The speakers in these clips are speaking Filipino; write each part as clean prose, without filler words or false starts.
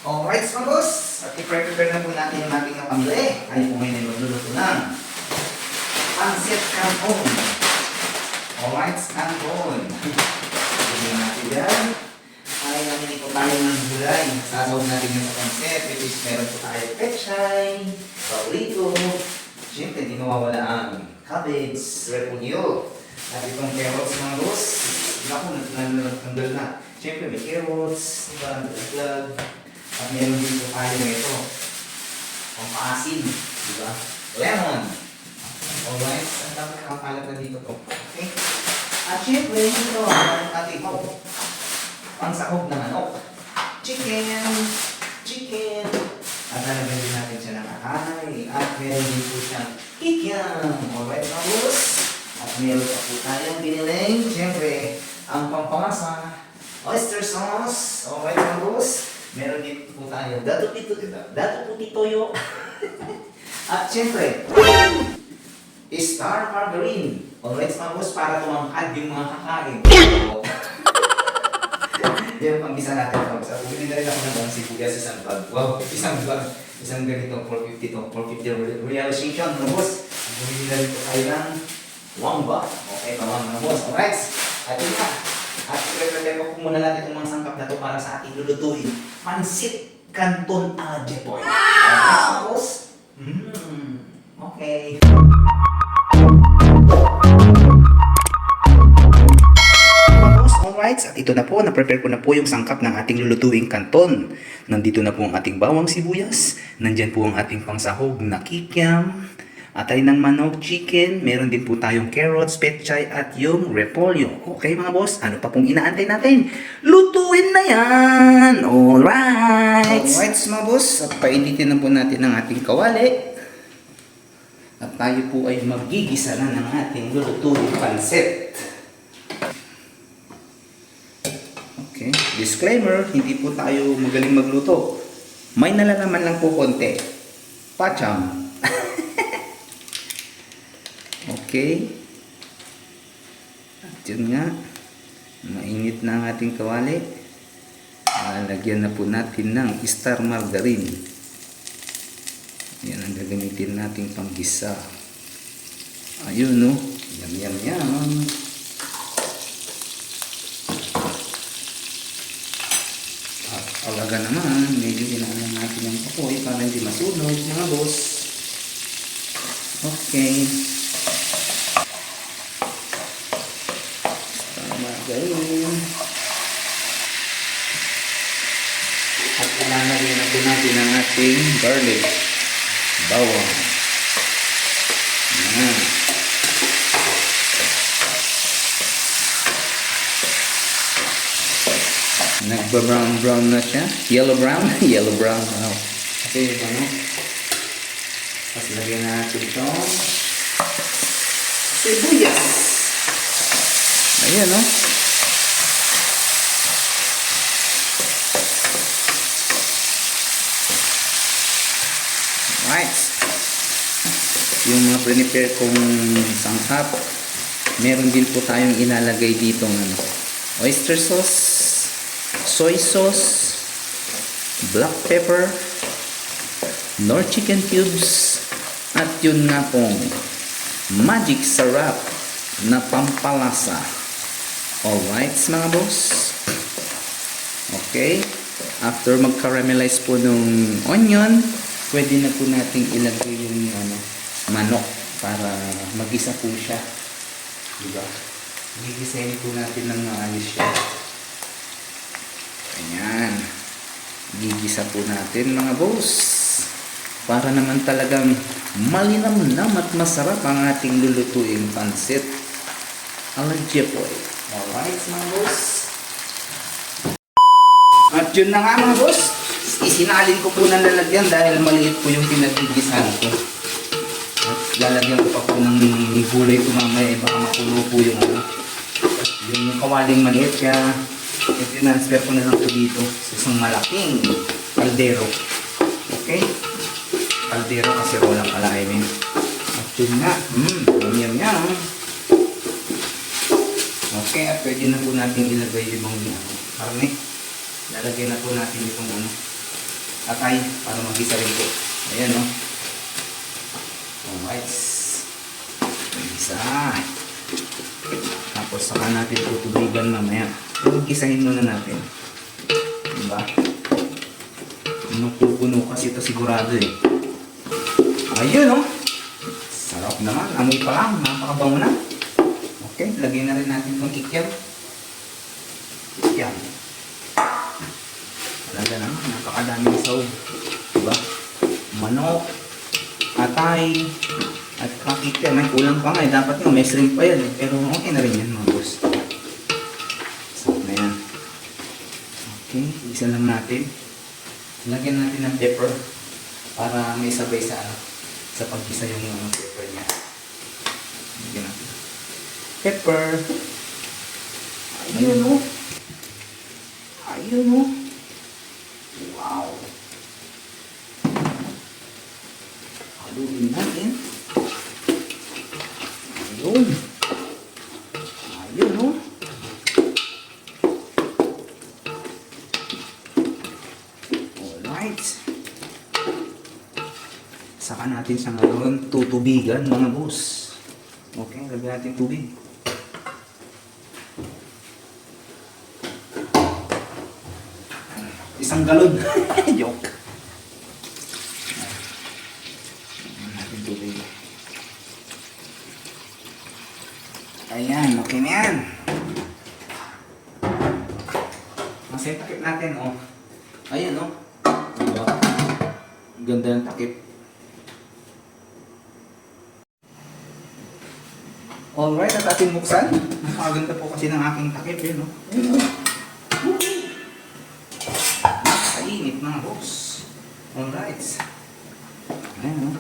Alright mga boss, at i-prepare na po natin yung ating pamili. Tayo po ngayon ay magluluto ng pancit canton. Alright, canton. Tignan natin yan. Ay, namili po tayo ng gulay. Sasawag natin yung sa pancit, which is meron po tayo pechay, paulito. Siyempre, di mawawala ang cabbage, repolyo. At itong carrots mga boss. Naku, natanggal na. Siyempre, may carrots, diba, naglag. At meron din po tayo nito. Pampasin, di ba? Lemon. Alright, ang dami nakakalat na dito to. Okay? At syempre, ito ang ating pangsahog na manok. Chicken. Chicken. At lalagyan din natin siya ng ahay. At meron din po siyang kikiam. Alright, mga boss. At meron pa po tayong biniling. Syempre, ang pampamasa. Oyster sauce. Alright, mga boss. Meron dito po tayo, dato puti toyo. At syempre, star margarine. Alright mga boss, para tumangkad yung mga kakain. Yan pang isa natin folks. At bumili na rin ako ng sibuyas sa isang bag. Wow, isang ganito, 450 to. 450 realization mga boss. Bumili na rin po tayo ng wamba. Okay, pamang mga boss. Alright, at yun na. At i-prepare ko muna natin itong mga sangkap na ito para sa ating lulutuin. Pancit canton a la Jepoy. Wow! Okay. Alright, at ito na po, na-prepare ko na po yung sangkap ng ating lulutuing canton. Nandito na po ang ating bawang sibuyas. Nandyan po ang ating pangsahog na kikiam. Atay ng manok, chicken, meron din po tayong carrots, pechay, at yung repolyo. Okay mga boss, ano pa pong inaantay natin? Lutuin na yan! Alright! Alright mga boss, at painitin na po natin ang ating kawali. At tayo po ay magigisa na ng ating lulutuin pancit. Okay, disclaimer, hindi po tayo magaling magluto. May nalalaman lang po konti. Pacham. Okay. At yun nga, mainit na ang ating kawali. Lagyan na po natin ng star margarine. Yan ang gagamitin nating panggisa. Ayun no. Yum yum yum. At alaga naman, medyo hinaan natin ang pakoy para hindi masunog mga boss. Okay. Margarine. At ilalagay na po natin ang ating garlic. Bawang. Yan. Nagba-brown na siya. Yellow brown. Yellow brown. Wow. Okay, ano? Tapos lagyan natin ito. Sibuyas. Ayan, no? Right. Yung mga prepare kong sangkap, meron din po tayong inalagay dito ng oyster sauce, soy sauce, black pepper, nor chicken cubes, at yun nga pong magic sarap na pampalasa. Alright mga boss. Okay. After mag-caramelize po nung onion, pwede na po nating ilagay yung manok para magisa po siya. Diba? Gigisahin po natin ng maayos siya. Ayan. Gigisa po natin mga boss. Para naman talagang malinamnam at masarap ang ating lulutuing pancit a la Jepoy. Alright mga boss. At yun na nga mga boss. Isinalin ko po ng lalagyan dahil maliit po yung pinagigisan ko. At lalagyan ko pa po ng gulay ko mamaya. Baka makulo po yung yung kawaling maliit. Kaya i-transfer ko na lang po dito sa isang malaking kaldero. Okay? Kaldero kasi walang kalahin. At yun nga. Yum yum. Okay, at pwede na po natin ilagay yung mga karne. Lalagay na po natin itong atay para mag-isa rin po. Ayan, no? Alright. Isa. Tapos saka natin tutubigan mamaya. Mag-isahin muna natin. Diba? Pupuno kasi ito sigurado eh. Ayun, no? Sarap naman. Amoy pa lang. Napakabango na. Okay, lagyan na rin natin itong kikyam. Kikyam. Talaga naman. Napakadaming sahog. Diba? Manok, atay, at kikyam. May kulang pa nga eh. Dapat nga may shrimp pa yan eh. Pero okay na rin yan mga boss. Sarap na yan. Okay, isa lang natin. Lagyan natin ng pepper para may sabay sa pag-isa yung pepper niya. Lagyan natin. Pepper. Ayun o. Ayun o. Wow. Haluin natin. Ayun. Ayun o. Alright. Saka natin sa ngayon tutubigan mga boss. Okay, lagyan natin tubig. Isang galon. Joke. Lagyan natin tubig. Ayan, okay na yan. Masaya takip natin, oh. Ayan, oh. Diba? Ganda ng takip. Alright, at ating buksan. Napakaganda po kasi ng aking takip yun, no? Kainit mga boss. Alright. Ayan, no?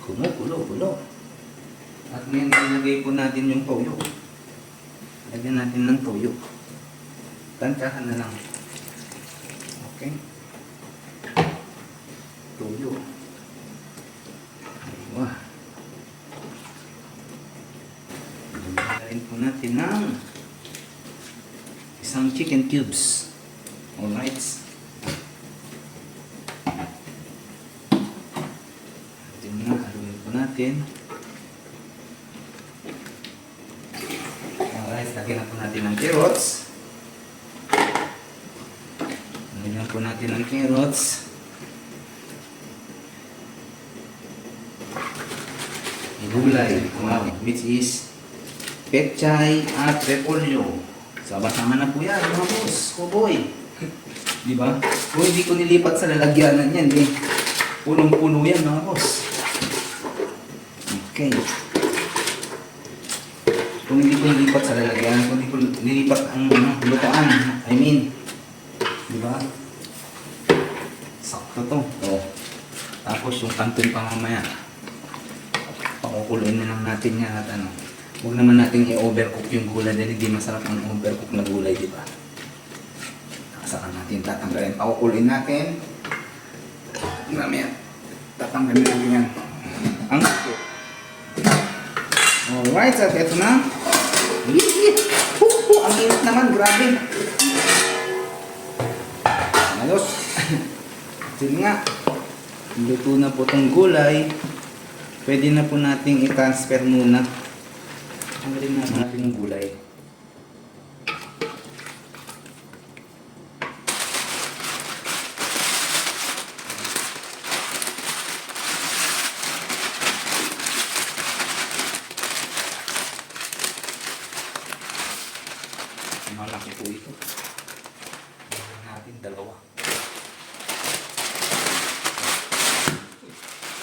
Kulo. At ngayon, ilagay po natin yung toyo. Lagyan natin ng toyo. Tantsahan na lang. Okay. Toyo. Aywa. Lagyan po natin ng isang chicken cubes. Alright. Haluin po natin. Alright, lagyan na po natin ng carrots. Lagyan po natin ng carrots. Gulay, which is pechay at repolyo. Sama-sama na po yan, mga boss. Kuboy. Diba? Kung hindi ko nilipat sa lalagyanan yan, eh. Punong-puno yan, mga boss. Okay. Kung hindi ko nilipat sa lalagyanan, kung hindi ko nilipat ang lutaan, I mean. Diba? Sakto to. Oh. Tapos yung kanton pa mamaya. Pakukuloyin na lang natin yan at ano. Huwag naman natin i-overcook yung gulay dahil hindi masarap ang overcook na gulay, di ba? Saka natin tatanggalin. Pakukuloyin natin. Mamaya. Tatanggalin natin yan. Ang sakto. Alright, at eto na. Ang init naman, grabe. Ayos. Sige nga. Luto na po itong gulay. Pwede na po nating i-transfer muna. Tanggalin natin yung gulay. Malaki po ito. Tanggalin natin dalawa.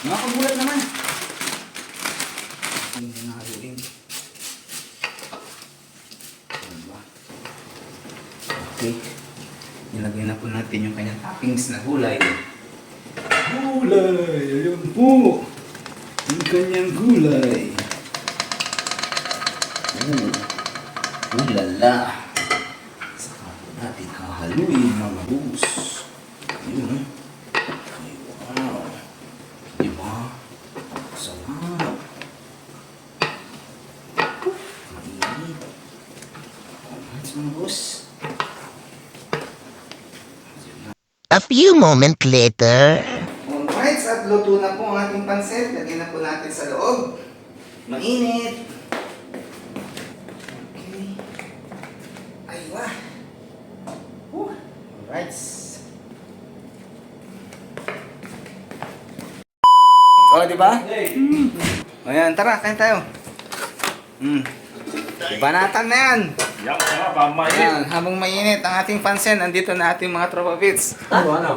Mga kagulat naman. Hindi na haluin. Okay. Nilagay na po natin yung kanyang toppings na gulay. Gulay! Ayun po! Yung kanyang gulay. Ulala! Saka po natin hahaluin mga boss. Ayun. Ay, wow! Diba? Sarap! Mainit. Alright mga boss. A few moments later. Alright, at luto na po ang ating pansit. Lagyan na po natin sa loob. Mainit. Okay. Ay, wah. Alright. Oh, di ba? Ayan, tara, kain tayo. Banatan na yan. Ayan, habang mainit ang ating pansin, andito na ating mga tropa bits.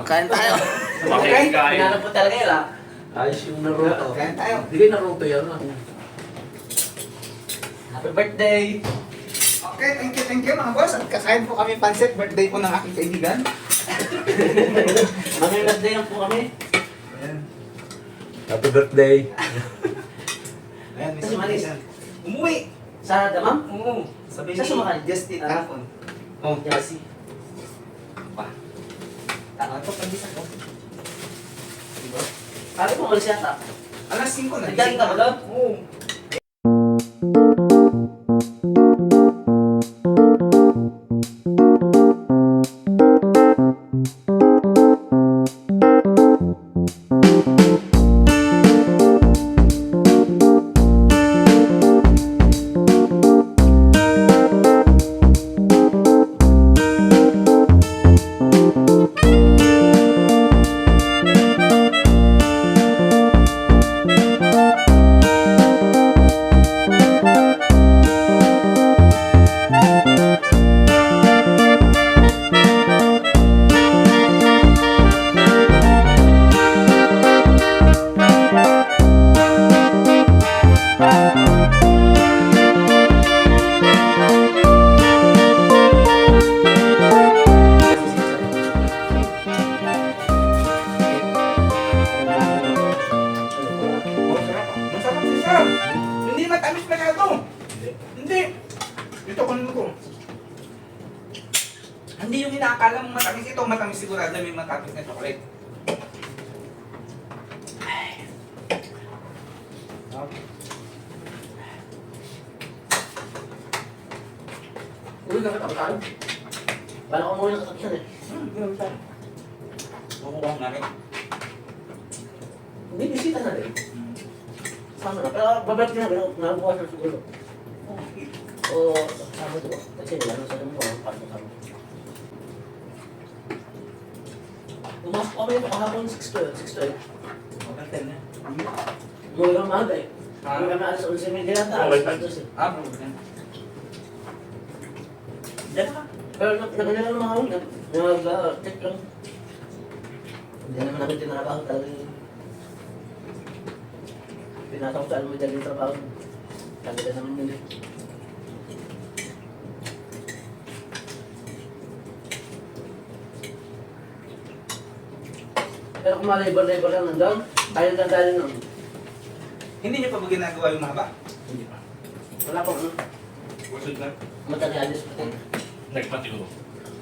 Kain tayo. Okay? Hinanap po talaga yun, ah. Ayos yung naruto. Kain tayo. Hindi kayo naruto yan, ah. Happy birthday! Okay, thank you mga boss. At kakain po kami pansit, birthday po ng aking kaibigan. Happy birthday lang po kami. Ayan. Happy birthday! Ayan, may Si Maris. Umuwi. Sa damam? Oo. Sabi Siya sumakay? Just eat Ah. hapon. Oh, Yasi. pa. Tama to, pag-isa ko. Diba? Sabi mo, umalis yata. Alas 5 na. Nagdating ka ba doon? Oo. Masarap si Sam. Hindi matamis na ito. Hindi. Ito kunin mo ko. Hindi yung inaakala mong matamis ito. Matamis sigurado may matamis na chocolate. Uy, nakatapataan. Bala ko muna nakatapasan eh. Ganun tayo. Kukuha namin. Hindi, bisita na rin. Sama na. Pero babalik na, nabukas na siguro. O, sama ito. Kasi wala sa damo ko. Paano sama? Pumasok kami ito kahapon 6:12. Maganda na. Mula kang maaga eh. Mula kami alas 11:30 yata. Alas 12 eh. Maganda. Diyan ka. Pero nakanila ng mga ulit. Nag-check lang. Hindi naman namin tinarabaho talaga yun. Pinasok sa alam mo dyan yung trabaho. Sabi ka naman yun eh. Pero kung malibor-libor lang nandun, tayo lang dahil nun. Hindi niyo pa ba ginagawa yung mahaba? Hindi pa. Wala pang ano. Usod na. Matalialis pa tayo. Nagpatilo.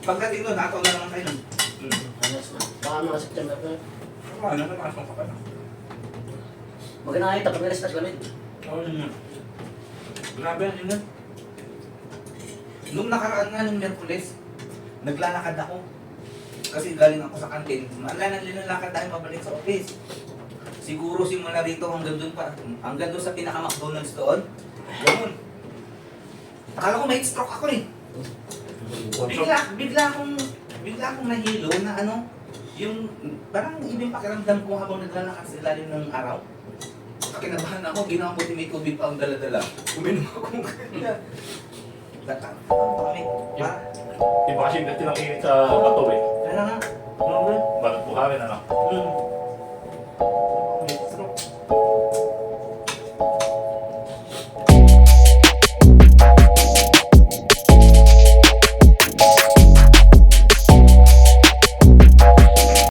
Pagdating doon, nakaw na naman kayo nun. Alas na. Baka mga September pa. Ano na nakasok ka pa na? Maganda nga ito pag nalastas lamig. Oo yun. Grabe yan yun. Nung nakaraan nga ng Merkules, naglalakad ako. Kasi galing ako sa kantin. Maalala nilalakad tayo pabalik sa office. Siguro simula rito hanggang doon pa. Hanggang doon sa pinaka-McDonald's doon. Ganun. Akala ko may stroke ako eh. Bigla akong nahilo na ano, yung parang ibang pakiramdam ko habang naglalakad sa ilalim ng araw. Kinabahan ako, ginawa ko may tubig pa ang dala-dala. Uminom ako kanya. Tatakot kami. Iba kasi dati lang init sa bato eh. Kaya nga. Bakit buhangin ano?